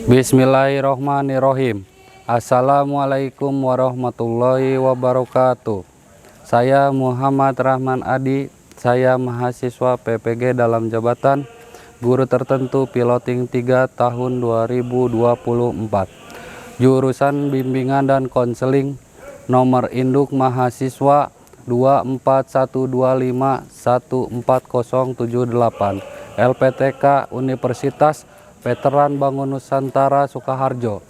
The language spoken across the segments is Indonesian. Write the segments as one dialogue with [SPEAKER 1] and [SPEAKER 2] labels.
[SPEAKER 1] Bismillahirrohmanirrohim. Assalamualaikum warahmatullahi wabarakatuh. Saya Muhammad Rahman Adi. Saya mahasiswa PPG dalam jabatan Guru Tertentu Piloting 3 tahun 2024. Jurusan Bimbingan dan Konseling. Nomor induk mahasiswa 24125140078. LPTK Universitas Veteran Bangun Nusantara Sukaharjo.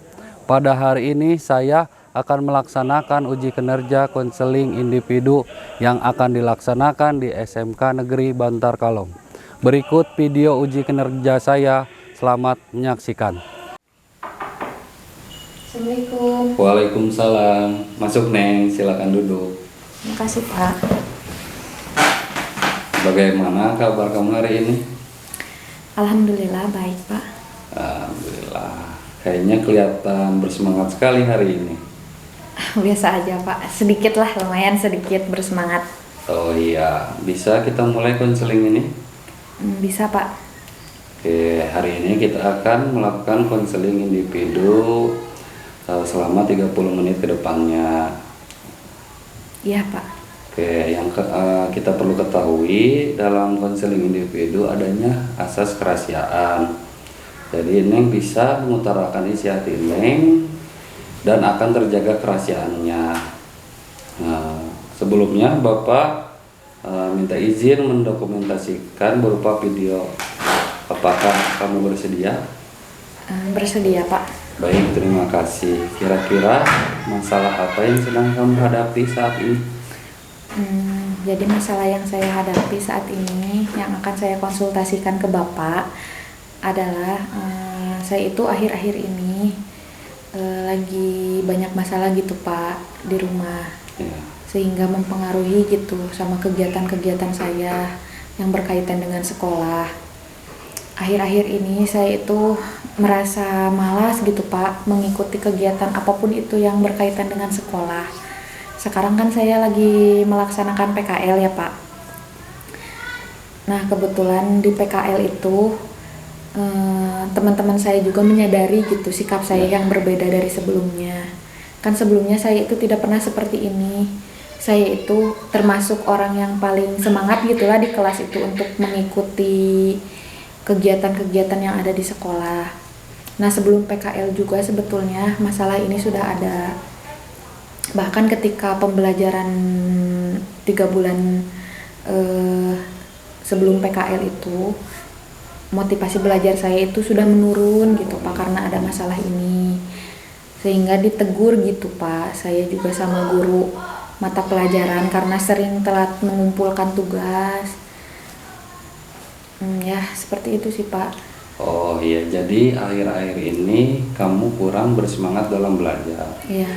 [SPEAKER 1] Pada hari ini saya akan melaksanakan uji kinerja konseling individu yang akan dilaksanakan di SMK Negeri Bantar Kalong. Berikut video uji kinerja saya. Selamat menyaksikan.
[SPEAKER 2] Assalamualaikum.
[SPEAKER 1] Waalaikumsalam. Masuk Neng, silakan duduk.
[SPEAKER 2] Terima kasih Pak.
[SPEAKER 1] Bagaimana kabar kamu hari ini?
[SPEAKER 2] Alhamdulillah baik Pak.
[SPEAKER 1] Alhamdulillah. Kayaknya kelihatan bersemangat sekali hari ini.
[SPEAKER 2] Biasa aja Pak, sedikit lah, lumayan sedikit bersemangat.
[SPEAKER 1] Oh iya, bisa kita mulai konseling ini?
[SPEAKER 2] Bisa Pak.
[SPEAKER 1] Oke, hari ini kita akan melakukan konseling individu selama 30 menit ke depannya.
[SPEAKER 2] Iya Pak.
[SPEAKER 1] Oke, yang kita perlu ketahui dalam konseling individu adanya asas kerahasiaan. Jadi Neng bisa mengutarakan isi hati Neng dan akan terjaga kerahasiaannya. Nah, sebelumnya Bapak minta izin mendokumentasikan berupa video. Apakah kamu bersedia?
[SPEAKER 2] Bersedia Pak.
[SPEAKER 1] Baik, terima kasih. Kira-kira masalah apa yang sedang kamu hadapi saat ini?
[SPEAKER 2] Jadi masalah yang saya hadapi saat ini yang akan saya konsultasikan ke Bapak adalah saya itu akhir-akhir ini lagi banyak masalah gitu Pak di rumah.
[SPEAKER 1] Ya.
[SPEAKER 2] Sehingga mempengaruhi gitu sama kegiatan-kegiatan saya yang berkaitan dengan sekolah. Akhir-akhir ini saya itu merasa malas gitu Pak mengikuti kegiatan apapun itu yang berkaitan dengan sekolah. Sekarang kan saya lagi melaksanakan PKL ya Pak. Nah kebetulan di PKL itu teman-teman saya juga menyadari gitu sikap saya yang berbeda dari sebelumnya. Kan sebelumnya saya itu tidak pernah seperti ini. Saya itu termasuk orang yang paling semangat gitulah di kelas itu untuk mengikuti kegiatan-kegiatan yang ada di sekolah. Nah sebelum PKL juga sebetulnya masalah ini sudah ada. Bahkan ketika pembelajaran 3 bulan sebelum PKL itu, motivasi belajar saya itu sudah menurun gitu Pak karena ada masalah ini. Sehingga ditegur gitu Pak, saya juga sama guru mata pelajaran karena sering telat mengumpulkan tugas. Ya seperti itu sih Pak.
[SPEAKER 1] Oh iya, jadi akhir-akhir ini kamu kurang bersemangat dalam belajar.
[SPEAKER 2] Iya.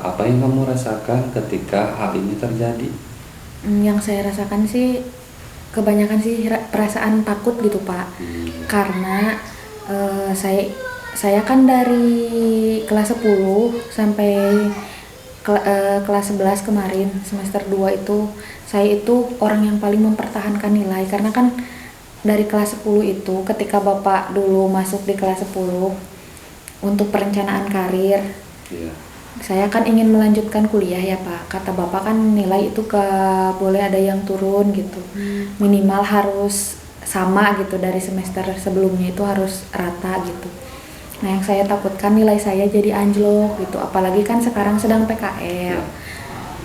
[SPEAKER 1] Apa yang kamu rasakan ketika hal ini terjadi?
[SPEAKER 2] Yang saya rasakan sih kebanyakan sih perasaan takut gitu Pak. Karena saya kan dari kelas 10 sampai kelas 11 kemarin semester 2 itu saya itu orang yang paling mempertahankan nilai karena kan dari kelas 10 itu ketika Bapak dulu masuk di kelas 10 untuk perencanaan karir.
[SPEAKER 1] Yeah.
[SPEAKER 2] Saya kan ingin melanjutkan kuliah ya Pak. Kata Bapak kan nilai itu gak boleh ada yang turun gitu. Minimal harus sama gitu dari semester sebelumnya itu harus rata gitu. Nah yang saya takutkan nilai saya jadi anjlok gitu. Apalagi kan sekarang sedang PKL.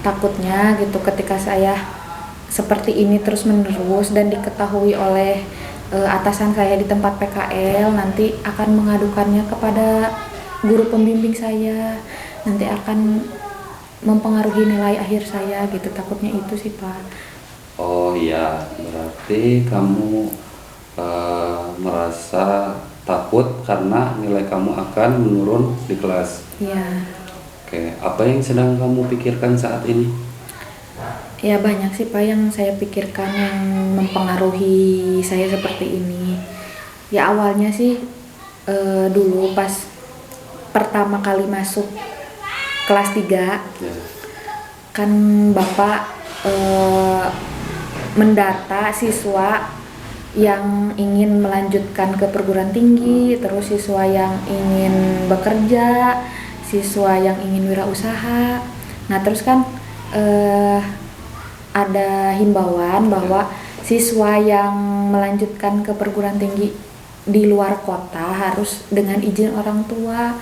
[SPEAKER 2] Takutnya gitu ketika saya seperti ini terus menerus dan diketahui oleh atasan saya di tempat PKL, nanti akan mengadukannya kepada guru pembimbing saya, nanti akan mempengaruhi nilai akhir saya gitu, takutnya itu sih Pak.
[SPEAKER 1] Oh iya, berarti kamu merasa takut karena nilai kamu akan menurun di kelas.
[SPEAKER 2] Iya.
[SPEAKER 1] Oke, apa yang sedang kamu pikirkan saat ini?
[SPEAKER 2] Ya banyak sih Pak yang saya pikirkan yang mempengaruhi saya seperti ini. Ya awalnya sih dulu pas pertama kali masuk kelas 3 kan Bapak mendata siswa yang ingin melanjutkan ke perguruan tinggi, terus siswa yang ingin bekerja, siswa yang ingin wirausaha. Nah terus kan ada himbauan bahwa siswa yang melanjutkan ke perguruan tinggi di luar kota harus dengan izin orang tua.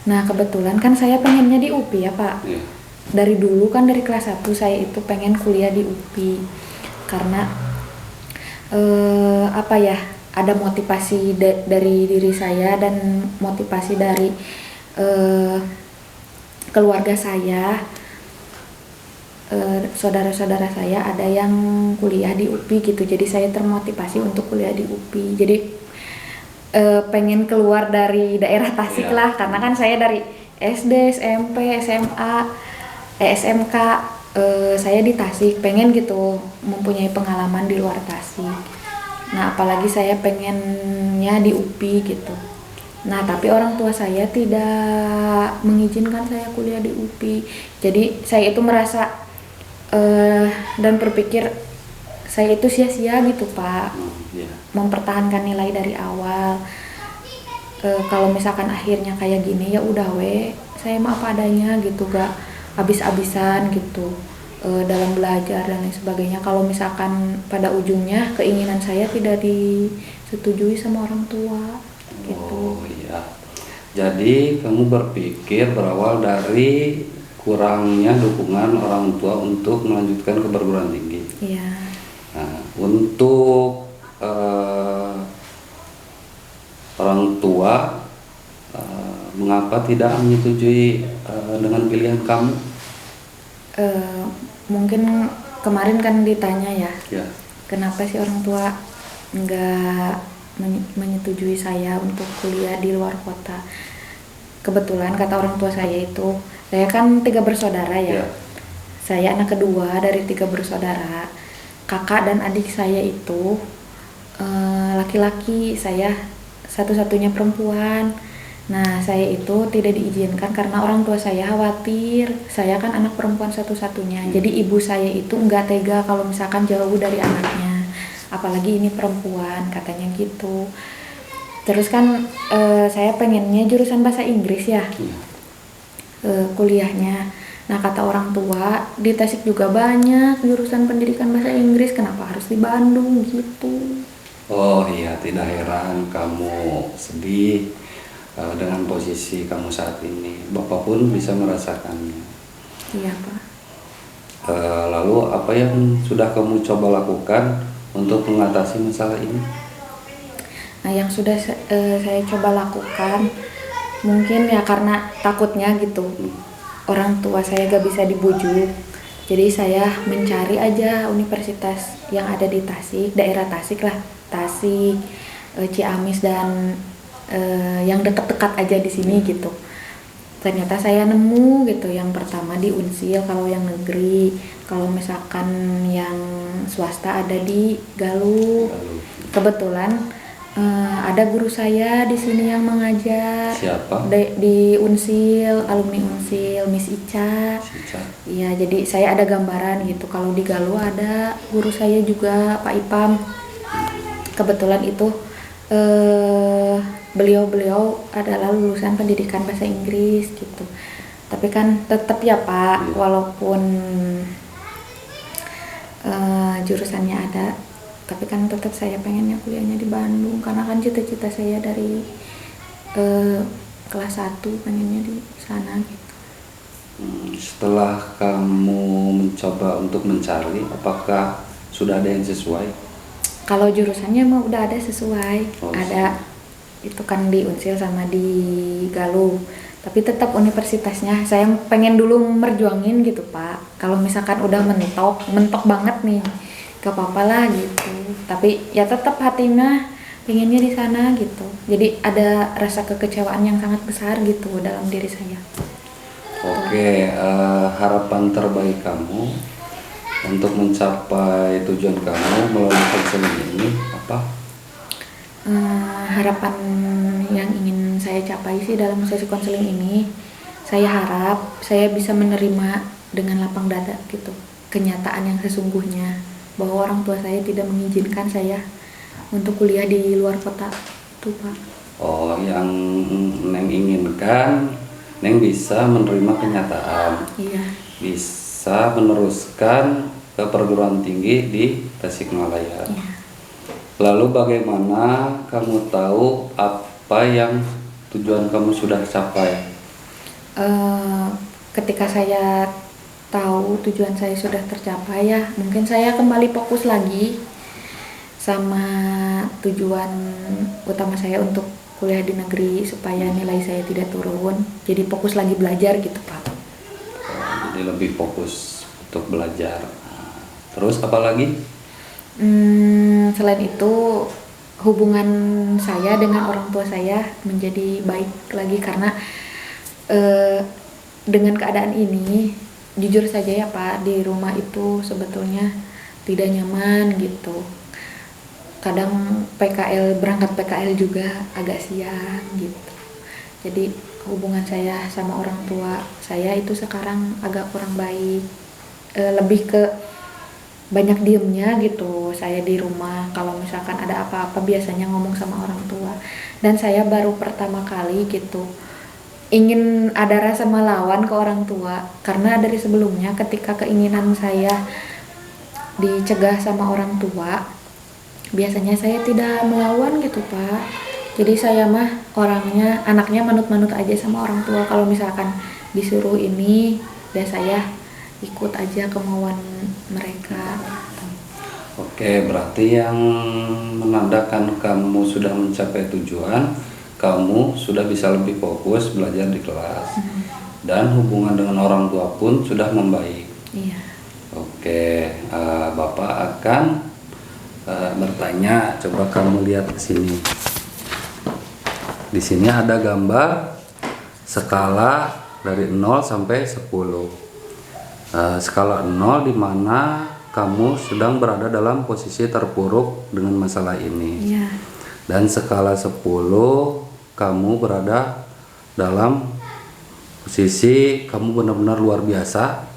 [SPEAKER 2] Nah kebetulan kan saya pengennya di UPI ya Pak. Dari dulu kan dari kelas 1 saya itu pengen kuliah di UPI karena ada motivasi dari diri saya dan motivasi dari keluarga saya, saudara-saudara saya ada yang kuliah di UPI gitu, jadi saya termotivasi untuk kuliah di UPI. Jadi pengen keluar dari daerah Tasik lah, karena kan saya dari SD, SMP, SMA, SMK saya di Tasik, pengen gitu mempunyai pengalaman di luar Tasik. Nah apalagi saya pengennya di UPI gitu. Nah tapi orang tua saya tidak mengizinkan saya kuliah di UPI. Jadi saya itu merasa dan berpikir saya itu sia-sia gitu Pak. Mempertahankan nilai dari awal. Kalau misalkan akhirnya kayak gini ya udah saya mah apa adanya gitu, gak habis-habisan gitu dalam belajar dan lain sebagainya. Kalau misalkan pada ujungnya keinginan saya tidak disetujui sama orang tua gitu.
[SPEAKER 1] Oh iya. Jadi kamu berpikir berawal dari kurangnya dukungan orang tua untuk melanjutkan ke perguruan tinggi.
[SPEAKER 2] Iya.
[SPEAKER 1] Nah, untuk orang tua mengapa tidak menyetujui dengan pilihan kamu?
[SPEAKER 2] Mungkin kemarin kan ditanya ya, kenapa sih orang tua nggak menyetujui saya untuk kuliah di luar kota. Kebetulan kata orang tua saya itu, saya kan 3 bersaudara ya. Saya anak kedua dari 3 bersaudara. Kakak dan adik saya itu laki-laki, saya satu-satunya perempuan. Nah saya itu tidak diizinkan karena orang tua saya khawatir, saya kan anak perempuan satu-satunya. Jadi ibu saya itu nggak tega kalau misalkan jauh dari anaknya, apalagi ini perempuan, katanya gitu. Terus kan saya pengennya jurusan bahasa Inggris ya, kuliahnya. Nah kata orang tua di Tasik juga banyak jurusan pendidikan bahasa Inggris, kenapa harus di Bandung gitu.
[SPEAKER 1] Oh iya, tidak heran kamu sedih dengan posisi kamu saat ini. Bapak pun bisa merasakannya.
[SPEAKER 2] Iya Pak.
[SPEAKER 1] Lalu apa yang sudah kamu coba lakukan untuk mengatasi masalah ini?
[SPEAKER 2] Nah yang sudah saya coba lakukan, mungkin ya karena takutnya gitu, orang tua saya gak bisa dibujuk. Jadi saya mencari aja universitas yang ada di Tasik, daerah Tasik lah, Tasik, Ciamis dan yang dekat-dekat aja di sini gitu. Ternyata saya nemu gitu, yang pertama di Unsil kalau yang negeri, kalau misalkan yang swasta ada di Galuh. Kebetulan ada guru saya di sini yang mengajar.
[SPEAKER 1] Siapa?
[SPEAKER 2] Di Unsil, alumni Unsil, Miss Ica. Iya, jadi saya ada gambaran gitu. Kalau di Galuh ada guru saya juga, Pak Ipam. Kebetulan itu beliau adalah lulusan pendidikan bahasa Inggris gitu. Tapi kan tetap ya Pak, walaupun jurusannya ada, tapi kan tetap saya pengennya kuliahnya di Bandung karena kan cita-cita saya dari kelas 1 pengennya di sana gitu.
[SPEAKER 1] Setelah kamu mencoba untuk mencari, apakah sudah ada yang sesuai?
[SPEAKER 2] Kalau jurusannya mah udah ada sesuai, ada itu kan di Unsil sama di Galuh. Tapi tetap universitasnya saya pengen dulu merjuangin gitu Pak. Kalau misalkan udah mentok banget nih, gak apa-apa lah gitu. Tapi ya tetap hatinya pengennya di sana gitu. Jadi ada rasa kekecewaan yang sangat besar gitu dalam diri saya.
[SPEAKER 1] Oke, harapan terbaik kamu untuk mencapai tujuan kamu melalui konseling ini apa?
[SPEAKER 2] Harapan yang ingin saya capai sih dalam sesi konseling ini, saya harap saya bisa menerima dengan lapang dada gitu kenyataan yang sesungguhnya bahwa orang tua saya tidak mengizinkan saya untuk kuliah di luar kota tuh Pak.
[SPEAKER 1] Oh, yang Neng inginkan, Neng bisa menerima kenyataan,
[SPEAKER 2] Iya.
[SPEAKER 1] bisa meneruskan ke perguruan tinggi di Tasikmalaya.
[SPEAKER 2] Iya.
[SPEAKER 1] Lalu bagaimana kamu tahu apa yang tujuan kamu sudah capai?
[SPEAKER 2] Ketika saya tahu tujuan saya sudah tercapai ya, mungkin saya kembali fokus lagi sama tujuan utama saya untuk kuliah di negeri supaya nilai saya tidak turun. Jadi fokus lagi belajar gitu Pak.
[SPEAKER 1] Jadi lebih fokus untuk belajar. Terus apa lagi?
[SPEAKER 2] Selain itu hubungan saya dengan orang tua saya menjadi baik lagi karena dengan keadaan ini jujur saja ya Pak, di rumah itu sebetulnya tidak nyaman gitu. Kadang berangkat PKL juga agak siang gitu. Jadi hubungan saya sama orang tua saya itu sekarang agak kurang baik. Lebih ke banyak diemnya gitu saya di rumah. Kalau misalkan ada apa-apa biasanya ngomong sama orang tua. Dan saya baru pertama kali gitu ingin ada rasa melawan ke orang tua, karena dari sebelumnya ketika keinginan saya dicegah sama orang tua, biasanya saya tidak melawan gitu Pak. Jadi saya mah anaknya manut-manut aja sama orang tua. Kalau misalkan disuruh ini, ya saya ikut aja kemauan mereka.
[SPEAKER 1] Oke, berarti yang menandakan kamu sudah mencapai tujuan, kamu sudah bisa lebih fokus belajar di kelas. Dan hubungan dengan orang tua pun sudah membaik.
[SPEAKER 2] Iya.
[SPEAKER 1] Oke, Bapak akan bertanya, coba kamu lihat ke sini. Di sini ada gambar skala dari 0 sampai 10. Skala 0 di mana kamu sedang berada dalam posisi terpuruk dengan masalah ini.
[SPEAKER 2] Iya.
[SPEAKER 1] Dan skala 10 kamu berada dalam posisi kamu benar-benar luar biasa,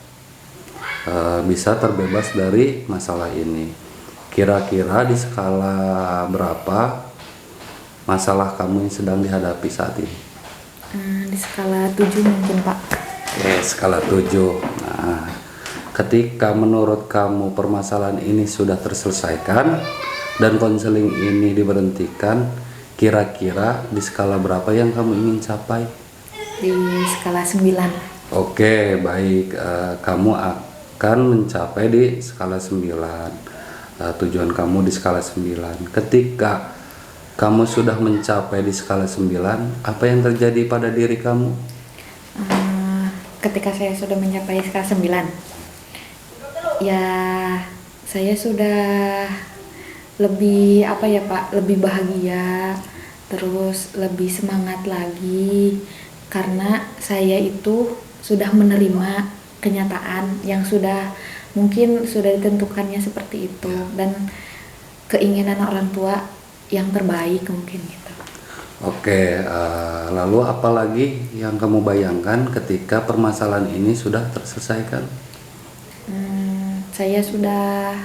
[SPEAKER 1] bisa terbebas dari masalah ini. Kira-kira di skala berapa masalah kamu yang sedang dihadapi saat ini?
[SPEAKER 2] Di skala 7 mungkin Pak.
[SPEAKER 1] Oke, skala 7. Nah, ketika menurut kamu permasalahan ini sudah terselesaikan dan konseling ini diberhentikan, kira-kira di skala berapa yang kamu ingin capai?
[SPEAKER 2] Di skala 9.
[SPEAKER 1] Oke, baik. Kamu akan mencapai di skala 9. Tujuan kamu di skala 9. Ketika kamu sudah mencapai di skala 9, apa yang terjadi pada diri kamu?
[SPEAKER 2] Ketika saya sudah mencapai skala 9, ya saya sudah lebih lebih bahagia, terus lebih semangat lagi karena saya itu sudah menerima kenyataan yang mungkin sudah ditentukannya seperti itu, dan keinginan orang tua yang terbaik mungkin gitu.
[SPEAKER 1] Oke, lalu apa lagi yang kamu bayangkan ketika permasalahan ini sudah terselesaikan?
[SPEAKER 2] Saya sudah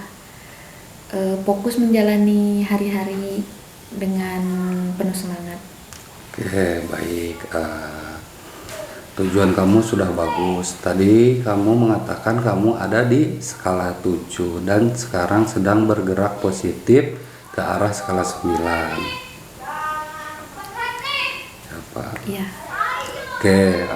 [SPEAKER 2] fokus menjalani hari-hari dengan penuh semangat.
[SPEAKER 1] Oke, baik. Tujuan kamu sudah bagus. Tadi kamu mengatakan kamu ada di skala 7 dan sekarang sedang bergerak positif ke arah skala 9.
[SPEAKER 2] Iya.
[SPEAKER 1] Oke,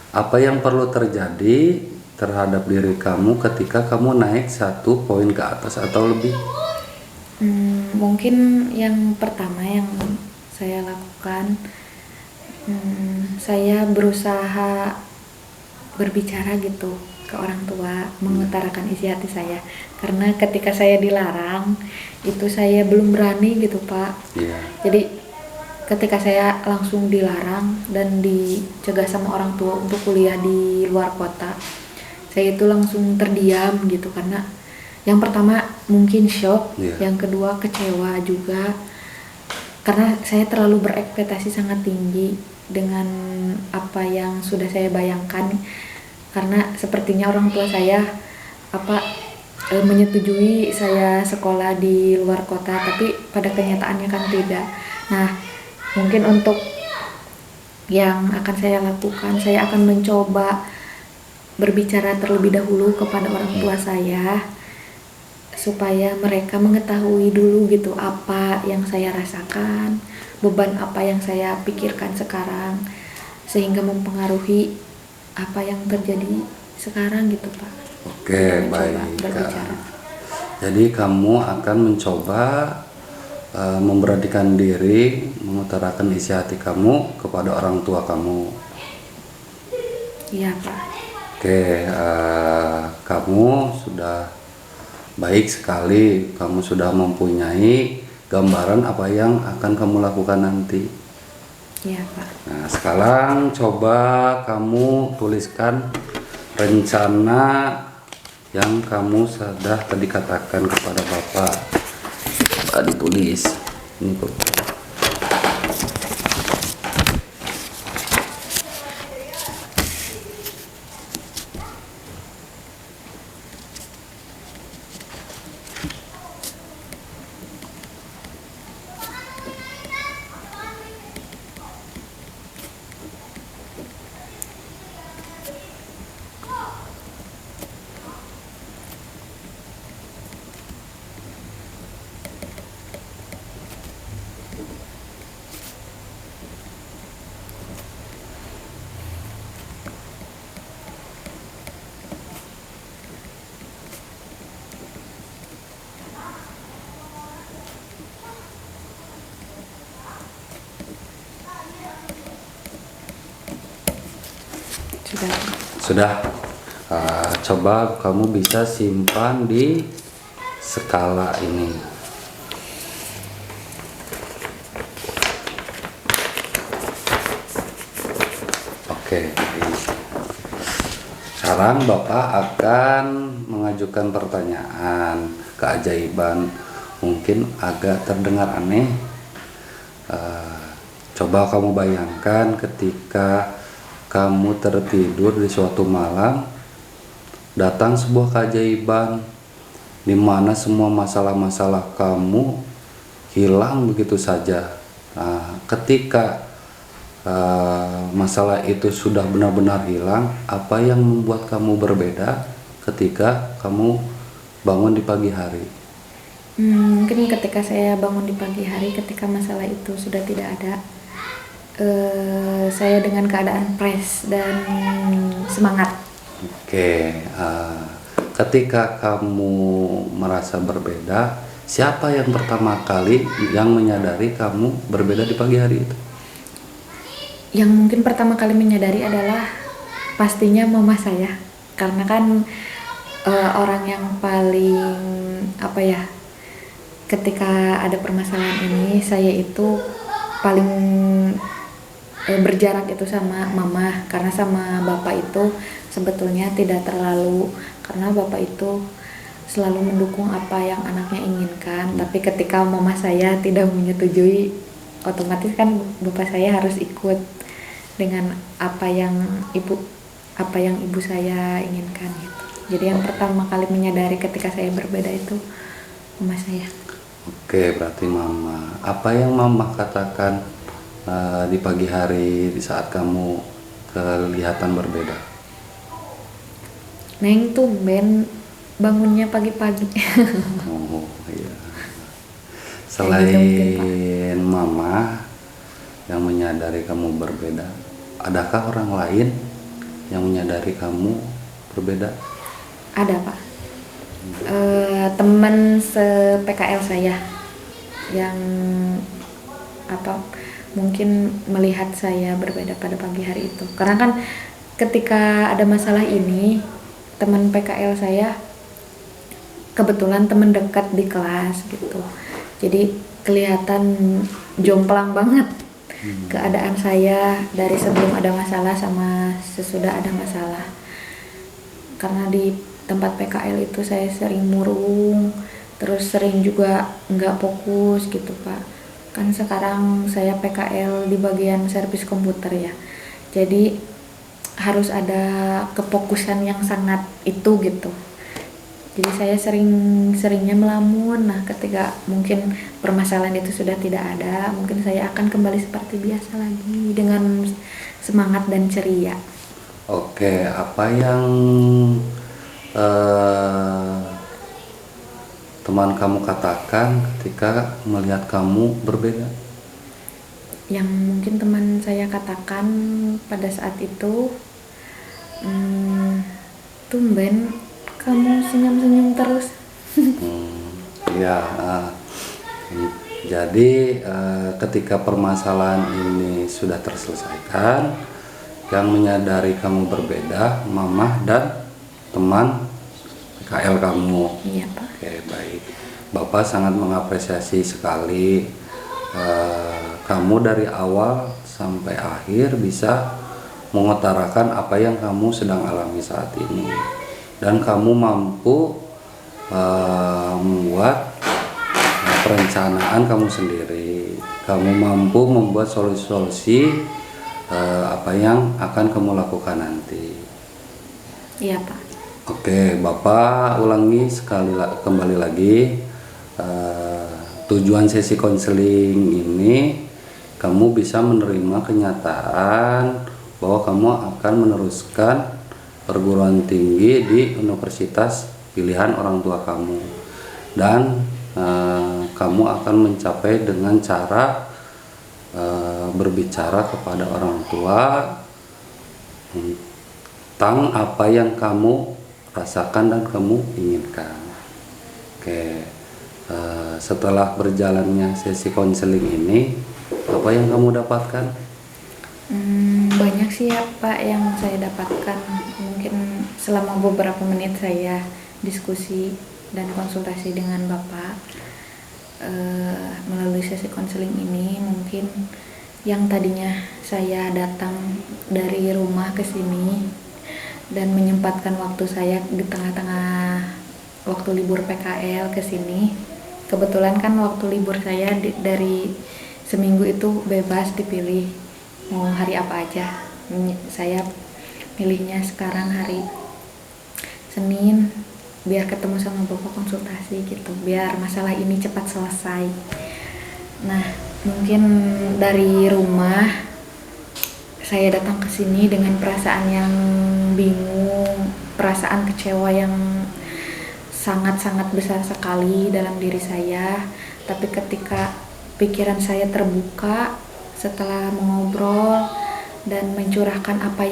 [SPEAKER 1] apa yang perlu terjadi terhadap diri kamu ketika kamu naik 1 poin ke atas atau lebih?
[SPEAKER 2] Mungkin yang pertama yang saya lakukan, saya berusaha berbicara gitu ke orang tua, mengutarakan isi hati saya. Karena ketika saya dilarang, itu saya belum berani gitu Pak.
[SPEAKER 1] Iya.
[SPEAKER 2] Jadi ketika saya langsung dilarang dan dicegah sama orang tua untuk kuliah di luar kota, saya itu langsung terdiam gitu, karena yang pertama mungkin shock, yang kedua kecewa juga karena saya terlalu berekspektasi sangat tinggi dengan apa yang sudah saya bayangkan, karena sepertinya orang tua saya menyetujui saya sekolah di luar kota, tapi pada kenyataannya kan tidak. Nah, mungkin untuk yang akan saya lakukan, saya akan mencoba berbicara terlebih dahulu kepada orang tua saya supaya mereka mengetahui dulu gitu apa yang saya rasakan, beban apa yang saya pikirkan sekarang, sehingga mempengaruhi apa yang terjadi sekarang gitu Pak.
[SPEAKER 1] Oke,
[SPEAKER 2] Mencoba
[SPEAKER 1] baik.
[SPEAKER 2] berbicara.
[SPEAKER 1] Jadi kamu akan mencoba memberanikan diri mengutarakan isi hati kamu kepada orang tua kamu.
[SPEAKER 2] Iya Pak.
[SPEAKER 1] Oke, kamu sudah baik sekali. Kamu sudah mempunyai gambaran apa yang akan kamu lakukan nanti.
[SPEAKER 2] Iya Pak.
[SPEAKER 1] Nah, sekarang coba kamu tuliskan rencana yang kamu sudah tadi katakan kepada Bapak. Coba ditulis. Ini Bu.
[SPEAKER 2] Sudah.
[SPEAKER 1] Sudah. Coba kamu bisa simpan di skala ini. Oke. Sekarang Bapak akan mengajukan pertanyaan keajaiban, mungkin agak terdengar aneh. Coba kamu bayangkan ketika kamu tertidur di suatu malam, datang sebuah keajaiban di mana semua masalah-masalah kamu hilang begitu saja. Nah, ketika masalah itu sudah benar-benar hilang, apa yang membuat kamu berbeda ketika kamu bangun di pagi hari?
[SPEAKER 2] Mungkin ketika saya bangun di pagi hari, ketika masalah itu sudah tidak ada, saya dengan keadaan fresh dan semangat.
[SPEAKER 1] Oke, ketika kamu merasa berbeda, siapa yang pertama kali yang menyadari kamu berbeda di pagi hari itu?
[SPEAKER 2] Yang mungkin pertama kali menyadari adalah pastinya mama saya, karena kan orang yang paling ketika ada permasalahan ini saya itu paling berjarak itu sama mama, karena sama bapak itu sebetulnya tidak terlalu, karena bapak itu selalu mendukung apa yang anaknya inginkan. Tapi ketika mama saya tidak menyetujui, otomatis kan bapak saya harus ikut dengan apa yang ibu saya inginkan gitu. Jadi yang pertama kali menyadari ketika saya berbeda itu mama saya.
[SPEAKER 1] Oke, berarti mama. Apa yang mama katakan di pagi hari di saat kamu kelihatan berbeda?
[SPEAKER 2] Neng tumben bangunnya pagi-pagi.
[SPEAKER 1] Oh iya. Selain mama yang menyadari kamu berbeda, adakah orang lain yang menyadari kamu berbeda?
[SPEAKER 2] Ada Pak. Teman se-PKL saya yang mungkin melihat saya berbeda pada pagi hari itu. Karena kan ketika ada masalah ini, teman PKL saya kebetulan teman dekat di kelas gitu. Jadi kelihatan jomplang banget keadaan saya dari sebelum ada masalah sama sesudah ada masalah. Karena di tempat PKL itu saya sering murung, terus sering juga nggak fokus gitu Pak. Kan sekarang saya PKL di bagian servis komputer ya, jadi harus ada kefokusan yang sangat itu gitu. Jadi saya seringnya melamun. Nah, ketika mungkin permasalahan itu sudah tidak ada, mungkin saya akan kembali seperti biasa lagi dengan semangat dan ceria.
[SPEAKER 1] Oke, apa yang eh, teman kamu katakan ketika melihat kamu berbeda?
[SPEAKER 2] Yang mungkin teman saya katakan pada saat itu, tumben kamu senyum-senyum terus.
[SPEAKER 1] Ya, jadi ketika permasalahan ini sudah terselesaikan, yang menyadari kamu berbeda, Mamah dan teman PKL kamu.
[SPEAKER 2] Iya, Pak.
[SPEAKER 1] Oke, baik. Bapak sangat mengapresiasi sekali kamu dari awal sampai akhir bisa mengutarakan apa yang kamu sedang alami saat ini, dan kamu mampu membuat perencanaan kamu sendiri. Kamu mampu membuat solusi-solusi apa yang akan kamu lakukan nanti.
[SPEAKER 2] Iya, Pak.
[SPEAKER 1] Oke, Bapak ulangi kembali lagi, tujuan sesi konseling ini kamu bisa menerima kenyataan bahwa kamu akan meneruskan perguruan tinggi di universitas pilihan orang tua kamu, dan kamu akan mencapai dengan cara berbicara kepada orang tua tentang apa yang kamu rasakan dan kamu inginkan. Oke, setelah berjalannya sesi konseling ini, apa yang kamu dapatkan?
[SPEAKER 2] Banyak sih ya, Pak, yang saya dapatkan. Mungkin selama beberapa menit saya diskusi dan konsultasi dengan Bapak melalui sesi konseling ini, mungkin yang tadinya saya datang dari rumah ke sini dan menyempatkan waktu saya di tengah-tengah waktu libur PKL ke sini. Kebetulan kan waktu libur saya dari seminggu itu bebas dipilih mau hari apa aja. Saya pilihnya sekarang hari Senin biar ketemu sama Bapak konsultasi gitu, biar masalah ini cepat selesai. Nah, mungkin dari rumah saya datang ke sini dengan perasaan yang bingung, perasaan kecewa yang sangat-sangat besar sekali dalam diri saya. Tapi ketika pikiran saya terbuka setelah mengobrol dan mencurahkan apa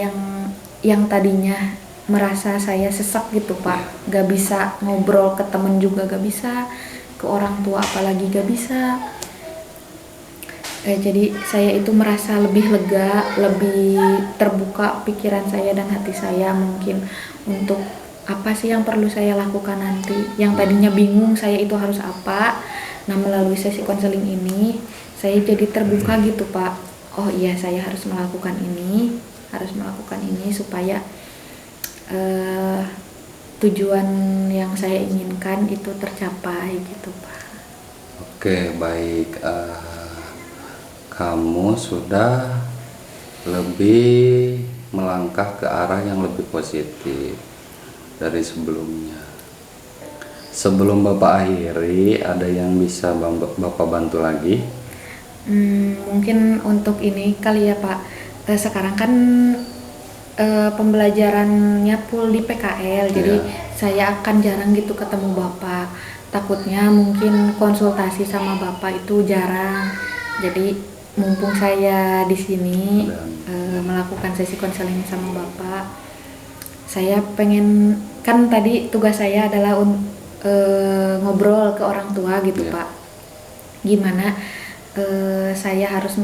[SPEAKER 2] yang tadinya merasa saya sesak gitu, Pak, gak bisa ngobrol ke temen juga, gak bisa ke orang tua apalagi gak bisa. Jadi saya itu merasa lebih lega, lebih terbuka pikiran saya dan hati saya mungkin untuk apa sih yang perlu saya lakukan nanti. Yang tadinya bingung saya itu harus apa. Nah, melalui sesi konseling ini saya jadi terbuka gitu, Pak. Oh iya, saya harus melakukan ini supaya tujuan yang saya inginkan itu tercapai gitu, Pak.
[SPEAKER 1] Oke, baik. Kamu sudah lebih melangkah ke arah yang lebih positif dari sebelumnya. Sebelum Bapak akhiri, ada yang bisa Bapak bantu lagi?
[SPEAKER 2] Mungkin untuk ini kali ya, Pak. Sekarang kan pembelajarannya full di PKL, jadi saya akan jarang gitu ketemu Bapak. Takutnya mungkin konsultasi sama Bapak itu jarang. Jadi mumpung saya di sini melakukan sesi konseling sama Bapak, saya pengen, kan tadi tugas saya adalah ngobrol ke orang tua gitu, Pak. Gimana saya harus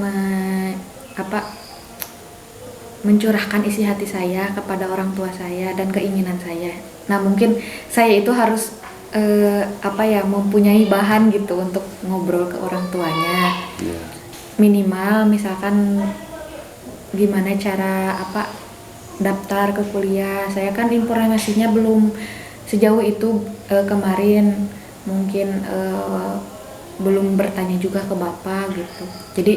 [SPEAKER 2] mencurahkan isi hati saya kepada orang tua saya dan keinginan saya. Nah, mungkin saya itu harus mempunyai bahan gitu untuk ngobrol ke orang tuanya. Minimal misalkan gimana cara daftar ke kuliah. Saya kan informasinya belum sejauh itu kemarin, mungkin belum bertanya juga ke Bapak gitu. Jadi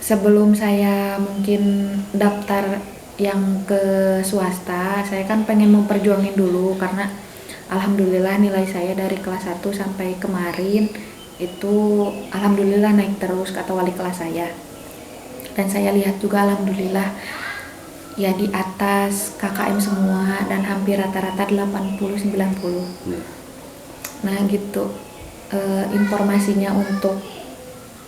[SPEAKER 2] sebelum saya mungkin daftar yang ke swasta, saya kan pengen memperjuangin dulu karena alhamdulillah nilai saya dari kelas 1 sampai kemarin itu alhamdulillah naik terus, kata wali kelas saya. Dan saya lihat juga alhamdulillah ya di atas KKM semua dan hampir rata-rata 80-90. Nah gitu, informasinya untuk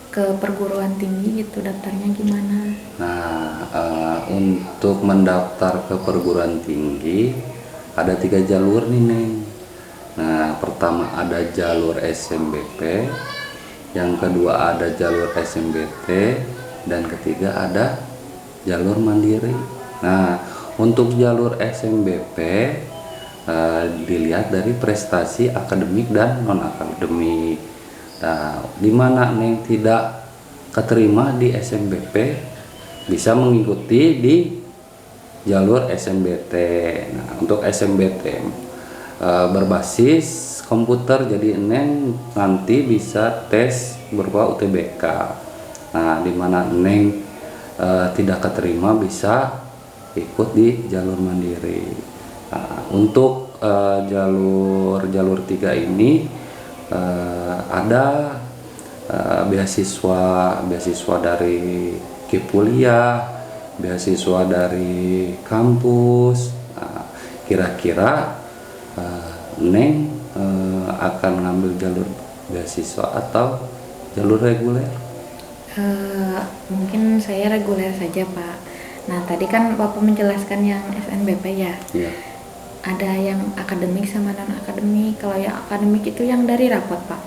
[SPEAKER 2] ke perguruan tinggi gitu daftarnya gimana?
[SPEAKER 1] Nah, untuk mendaftar ke perguruan tinggi ada 3 jalur nih Neng. Nah, pertama ada jalur SMBP, yang kedua ada jalur SMBT, dan ketiga ada jalur mandiri. Nah, untuk jalur SMBP dilihat dari prestasi akademik dan non akademik. Nah, di mana Neng tidak keterima di SMBP bisa mengikuti di jalur SMBT. Nah, untuk SMBT berbasis komputer, jadi Neng nanti bisa tes berupa UTBK. Nah, di mana Neng tidak keterima bisa ikut di jalur mandiri. Nah, untuk jalur 3 ini ada beasiswa dari Kipuliah, beasiswa dari kampus. Nah, kira-kira Neng akan ngambil jalur beasiswa atau jalur reguler?
[SPEAKER 2] Mungkin saya reguler saja Pak. Nah tadi kan Bapak menjelaskan yang SNBP ya.
[SPEAKER 1] Iya.
[SPEAKER 2] Ada yang akademik sama non akademik. Kalau yang akademik itu yang dari rapot Pak.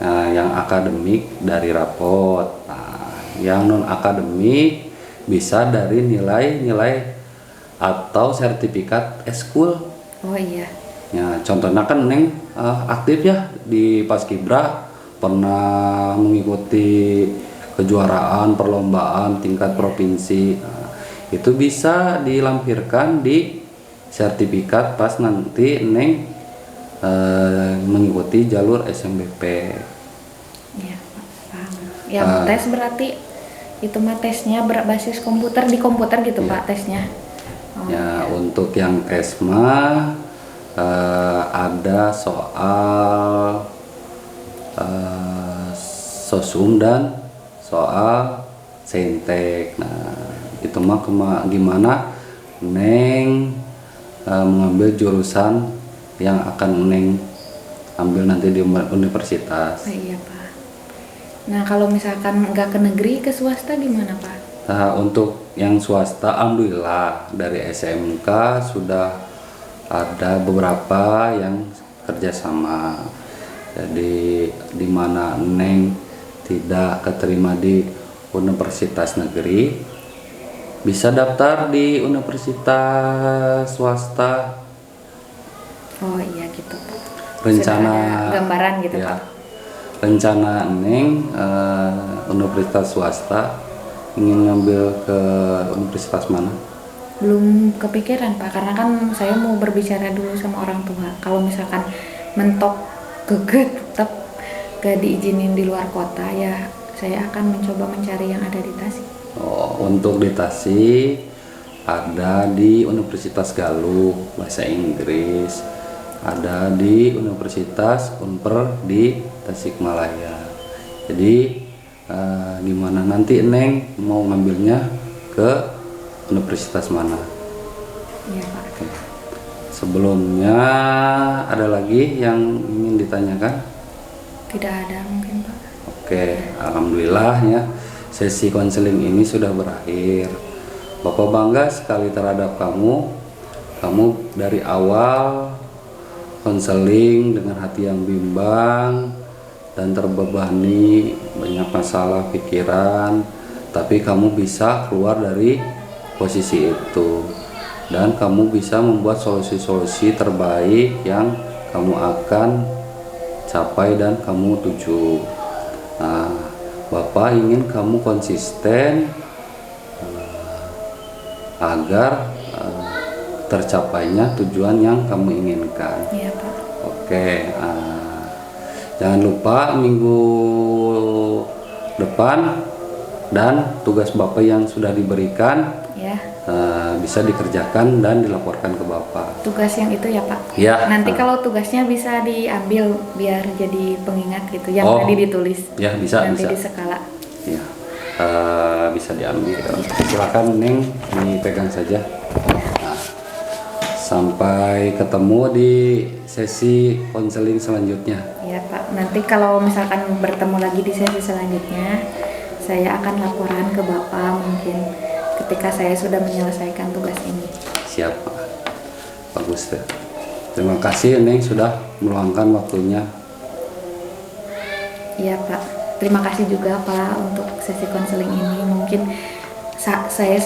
[SPEAKER 1] Nah, yang akademik dari rapot. Nah, yang non akademik bisa dari nilai-nilai atau sertifikat eskul.
[SPEAKER 2] Oh iya.
[SPEAKER 1] Ya, contohnya kan Neng aktif ya di Paskibra, pernah mengikuti kejuaraan perlombaan tingkat provinsi. Nah, itu bisa dilampirkan di sertifikat pas nanti Neng mengikuti jalur SMBP.
[SPEAKER 2] Iya Pak, paham. Yang tes berarti itu mah tesnya berbasis komputer, di komputer gitu
[SPEAKER 1] Iya.
[SPEAKER 2] Pak tesnya. Oh,
[SPEAKER 1] Ya, untuk yang tes mah ada soal sosum dan soal saintek. Nah, itu mah gimana Neng mengambil jurusan yang akan Neng ambil nanti di universitas.
[SPEAKER 2] oh iya Pak. Nah kalau misalkan nggak ke negeri, ke swasta gimana Pak?
[SPEAKER 1] Nah, untuk yang swasta, alhamdulillah dari SMK sudah ada beberapa yang kerjasama. Jadi di mana Neng tidak keterima di universitas negeri, bisa daftar di universitas swasta.
[SPEAKER 2] Oh iya gitu Pak.
[SPEAKER 1] Rencana
[SPEAKER 2] Sudah ada gambaran gitu
[SPEAKER 1] ya,
[SPEAKER 2] Pak.
[SPEAKER 1] rencana Neng universitas swasta ingin ngambil ke universitas mana?
[SPEAKER 2] Belum kepikiran Pak, karena kan saya mau berbicara dulu sama orang tua. Kalau misalkan mentok keket tetap gak diizinin di luar kota, ya saya akan mencoba mencari yang ada di Tasik.
[SPEAKER 1] Oh, untuk di Tasik ada di Universitas Galuh bahasa Inggris, ada di Universitas Unpr di Tasikmalaya. Jadi gimana nanti Neng mau ngambilnya ke universitas mana?
[SPEAKER 2] Iya Pak.
[SPEAKER 1] Oke. Sebelumnya ada lagi yang ingin ditanyakan?
[SPEAKER 2] Tidak ada mungkin Pak.
[SPEAKER 1] Oke, alhamdulillah ya sesi konseling ini sudah berakhir. Bapak bangga sekali terhadap kamu. Kamu dari awal konseling dengan hati yang bimbang dan terbebani banyak masalah pikiran, tapi kamu bisa keluar dari posisi itu dan kamu bisa membuat solusi-solusi terbaik yang kamu akan capai dan kamu tuju. Nah, Bapak ingin kamu konsisten agar tercapainya tujuan yang kamu inginkan.
[SPEAKER 2] Iya Pak.
[SPEAKER 1] Oke, jangan lupa minggu depan dan tugas Bapak yang sudah diberikan
[SPEAKER 2] Ya.
[SPEAKER 1] bisa dikerjakan dan dilaporkan ke Bapak.
[SPEAKER 2] Tugas yang itu ya Pak?
[SPEAKER 1] Ya.
[SPEAKER 2] Nanti kalau tugasnya bisa diambil biar jadi pengingat gitu, yang
[SPEAKER 1] Oh,
[SPEAKER 2] tadi ditulis.
[SPEAKER 1] Ya bisa.
[SPEAKER 2] Nanti
[SPEAKER 1] bisa.
[SPEAKER 2] di skala.
[SPEAKER 1] Ya, bisa diambil. Silakan Neng, dipegang saja. Nah, sampai ketemu di sesi konseling selanjutnya.
[SPEAKER 2] Ya Pak, nanti kalau misalkan bertemu lagi di sesi selanjutnya, saya akan laporan ke Bapak mungkin ketika saya sudah menyelesaikan tugas ini.
[SPEAKER 1] Siap, Pak. Bagus deh. Terima kasih Neng sudah meluangkan waktunya.
[SPEAKER 2] Iya Pak, terima kasih juga Pak untuk sesi konseling ini. Mungkin saya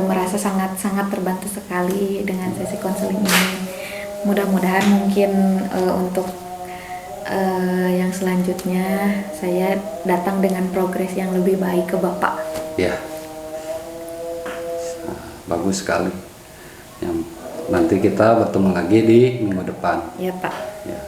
[SPEAKER 2] merasa sangat terbantu sekali dengan sesi konseling ini. Mudah-mudahan mungkin untuk yang selanjutnya saya datang dengan progres yang lebih baik ke Bapak.
[SPEAKER 1] Ya, bagus sekali. Yang nanti kita bertemu lagi di minggu depan.
[SPEAKER 2] Ya Pak.
[SPEAKER 1] Ya.